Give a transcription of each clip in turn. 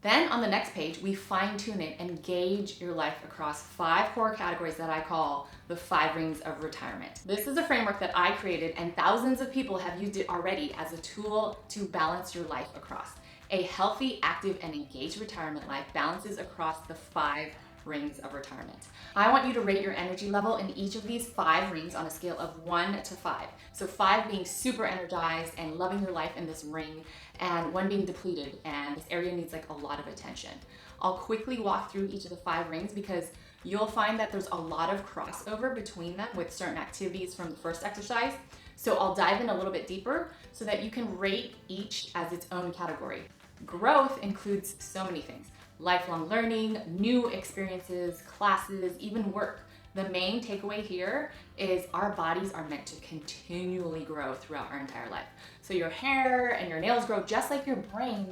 Then on the next page, we fine tune it and gauge your life across 5 core categories that I call the 5 rings of retirement. This is a framework that I created and thousands of people have used it already as a tool to balance your life across. A healthy, active, and engaged retirement life balances across the 5 rings of retirement. I want you to rate your energy level in each of these 5 rings on a scale of 1 to 5. So 5 being super energized and loving your life in this ring, and 1 being depleted and this area needs like a lot of attention. I'll quickly walk through each of the 5 rings because you'll find that there's a lot of crossover between them with certain activities from the first exercise. So I'll dive in a little bit deeper so that you can rate each as its own category. Growth includes so many things: lifelong learning, new experiences, classes, even work. The main takeaway here is our bodies are meant to continually grow throughout our entire life. So your hair and your nails grow just like your brain,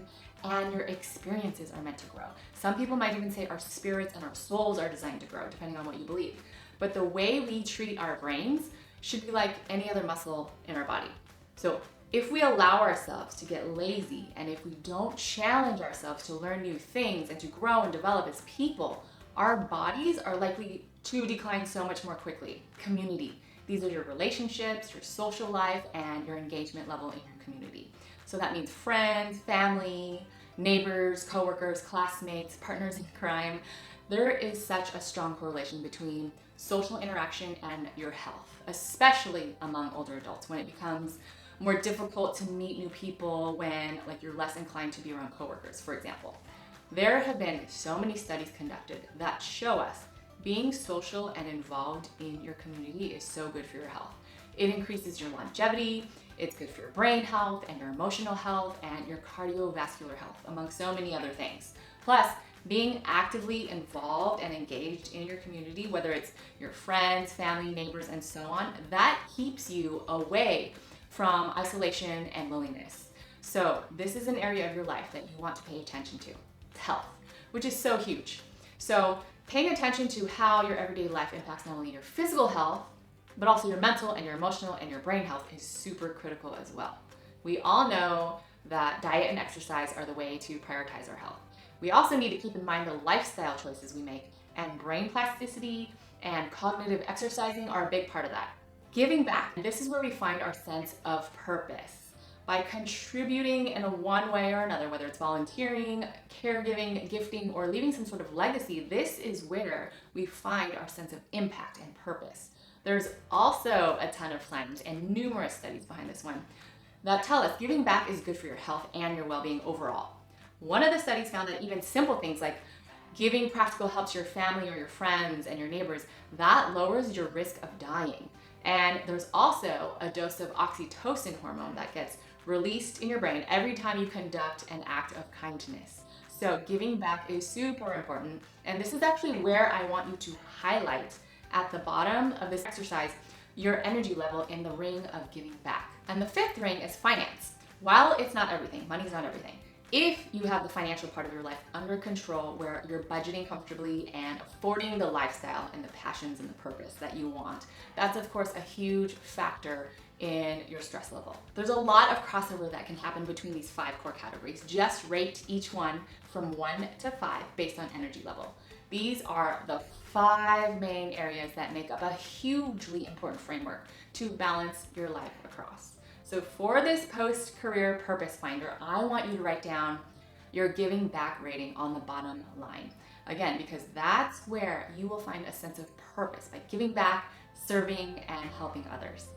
and your experiences are meant to grow. Some people might even say our spirits and our souls are designed to grow, depending on what you believe. But the way we treat our brains should be like any other muscle in our body. So if we allow ourselves to get lazy and if we don't challenge ourselves to learn new things and to grow and develop as people, our bodies are likely to decline so much more quickly. Community. These are your relationships, your social life, and your engagement level in your community. So that means friends, family, neighbors, coworkers, classmates, partners in crime. There is such a strong correlation between social interaction and your health, especially among older adults when it becomes more difficult to meet new people, when like you're less inclined to be around coworkers, for example. There have been so many studies conducted that show us being social and involved in your community is so good for your health. It increases your longevity, it's good for your brain health and your emotional health and your cardiovascular health, among so many other things. Plus, being actively involved and engaged in your community, whether it's your friends, family, neighbors, and so on, that keeps you away from isolation and loneliness. So this is an area of your life that you want to pay attention to. It's health, which is so huge. So paying attention to how your everyday life impacts not only your physical health, but also your mental and your emotional and your brain health is super critical as well. We all know that diet and exercise are the way to prioritize our health. We also need to keep in mind the lifestyle choices we make, and brain plasticity and cognitive exercising are a big part of that. Giving back, this is where we find our sense of purpose. By contributing in a one way or another, whether it's volunteering, caregiving, gifting, or leaving some sort of legacy, this is where we find our sense of impact and purpose. There's also a ton of science and numerous studies behind this one that tell us giving back is good for your health and your well-being overall. One of the studies found that even simple things like giving practical help to your family or your friends and your neighbors, that lowers your risk of dying. And there's also a dose of oxytocin hormone that gets released in your brain every time you conduct an act of kindness. So giving back is super important. And this is actually where I want you to highlight at the bottom of this exercise your energy level in the ring of giving back. And the 5th ring is finance. While it's not everything, money's not everything. If you have the financial part of your life under control, where you're budgeting comfortably and affording the lifestyle and the passions and the purpose that you want, that's of course a huge factor in your stress level. There's a lot of crossover that can happen between these 5 core categories. Just rate each one from 1 to 5 based on energy level. These are the 5 main areas that make up a hugely important framework to balance your life across. So for this post-career purpose finder, I want you to write down your giving back rating on the bottom line. Again, because that's where you will find a sense of purpose by giving back, serving, and helping others.